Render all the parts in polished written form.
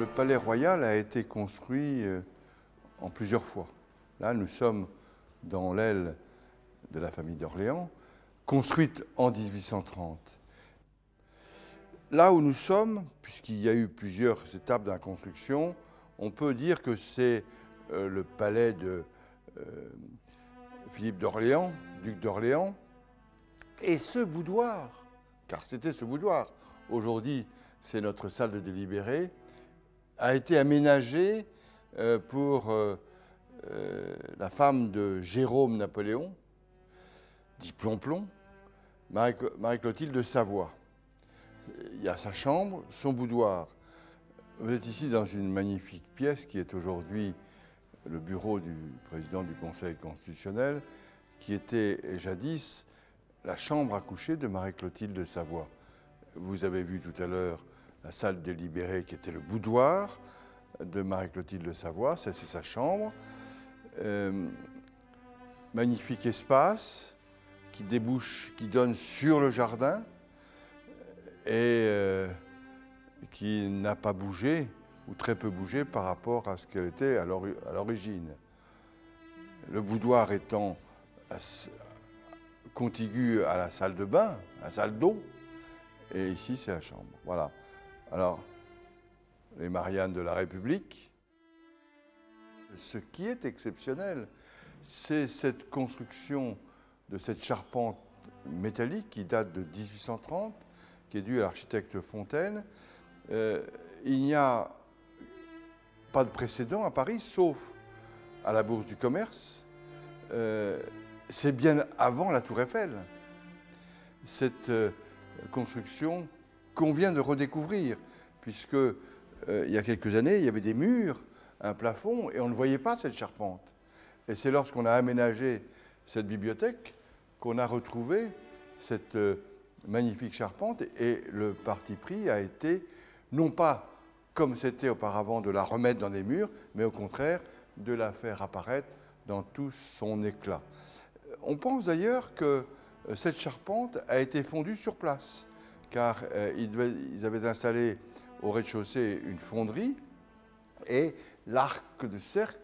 Le palais royal a été construit en plusieurs fois. Là, nous sommes dans l'aile de la famille d'Orléans, construite en 1830. Là où nous sommes, puisqu'il y a eu plusieurs étapes de la construction, on peut dire que c'est le palais de Philippe d'Orléans, duc d'Orléans, et ce boudoir, car c'était ce boudoir, aujourd'hui c'est notre salle de délibéré, a été aménagé pour la femme de Jérôme Napoléon, dit Plomplon, Marie-Clotilde de Savoie. Il y a sa chambre, son boudoir. Vous êtes ici dans une magnifique pièce qui est aujourd'hui le bureau du président du Conseil constitutionnel, qui était jadis la chambre à coucher de Marie-Clotilde de Savoie. Vous avez vu tout à l'heure la salle délibérée qui était le boudoir de Marie-Clotilde de Savoie, ça c'est sa chambre. Magnifique espace qui débouche, qui donne sur le jardin et qui n'a pas bougé ou très peu bougé par rapport à ce qu'elle était à l'origine. Le boudoir étant contigu à la salle de bain, à la salle d'eau, et ici c'est la chambre. Voilà. Alors, les Mariannes de la République. Ce qui est exceptionnel, c'est cette construction de cette charpente métallique qui date de 1830, qui est due à l'architecte Fontaine. Il n'y a pas de précédent à Paris, sauf à la Bourse du Commerce. C'est bien avant la Tour Eiffel. Cette construction qu'on vient de redécouvrir, puisque il y a quelques années, il y avait des murs, un plafond, et on ne voyait pas cette charpente. Et c'est lorsqu'on a aménagé cette bibliothèque qu'on a retrouvé cette magnifique charpente, et le parti pris a été, non pas comme c'était auparavant, de la remettre dans des murs, mais au contraire, de la faire apparaître dans tout son éclat. On pense d'ailleurs que cette charpente a été fondue sur place, car ils avaient installé au rez-de-chaussée une fonderie, et l'arc de cercle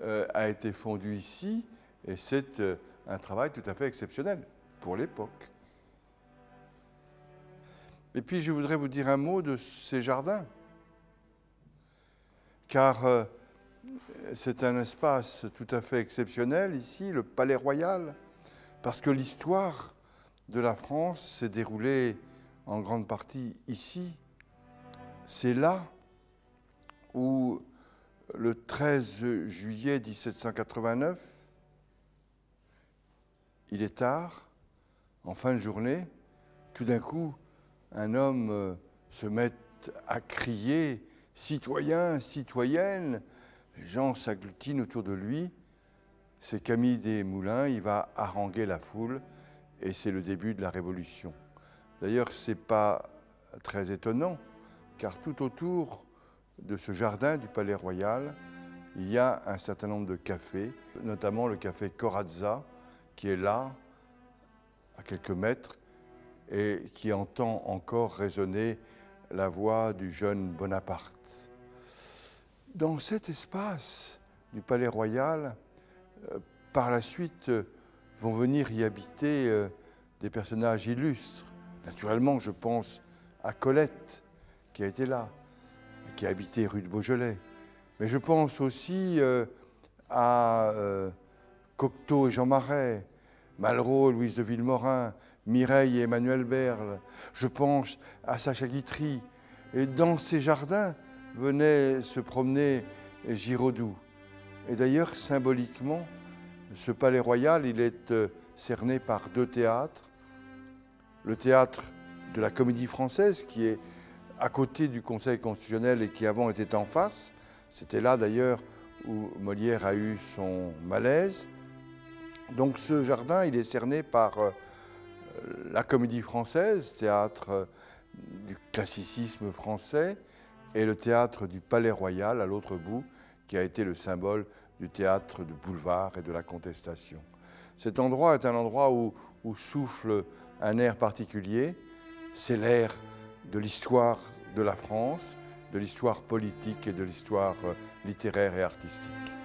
a été fondu ici, et c'est un travail tout à fait exceptionnel pour l'époque. Et puis je voudrais vous dire un mot de ces jardins, car c'est un espace tout à fait exceptionnel ici, le Palais Royal, parce que l'histoire de la France s'est déroulée en grande partie ici. C'est là où, le 13 juillet 1789, il est tard, en fin de journée, tout d'un coup, un homme se met à crier « Citoyens, citoyennes !» Les gens s'agglutinent autour de lui. C'est Camille Desmoulins, il va haranguer la foule et c'est le début de la Révolution. D'ailleurs, ce n'est pas très étonnant, car tout autour de ce jardin du Palais Royal, il y a un certain nombre de cafés, notamment le café Corazza, qui est là, à quelques mètres, et qui entend encore résonner la voix du jeune Bonaparte. Dans cet espace du Palais Royal, par la suite, vont venir y habiter des personnages illustres. Naturellement, je pense à Colette, qui a été là, qui a habité rue de Beaujolais. Mais je pense aussi à Cocteau et Jean Marais, Malraux et Louise de Villemorin, Mireille et Emmanuel Berle. Je pense à Sacha Guitry. Et dans ces jardins venait se promener Giraudoux. Et d'ailleurs, symboliquement, ce Palais Royal, il est cerné par deux théâtres. Le théâtre de la Comédie Française, qui est à côté du Conseil constitutionnel et qui avant était en face. C'était là d'ailleurs où Molière a eu son malaise. Donc ce jardin, il est cerné par la Comédie Française, théâtre du classicisme français, et le théâtre du Palais Royal à l'autre bout, qui a été le symbole du théâtre de boulevard et de la contestation. Cet endroit est un endroit où souffle un air particulier. C'est l'air de l'histoire de la France, de l'histoire politique et de l'histoire littéraire et artistique.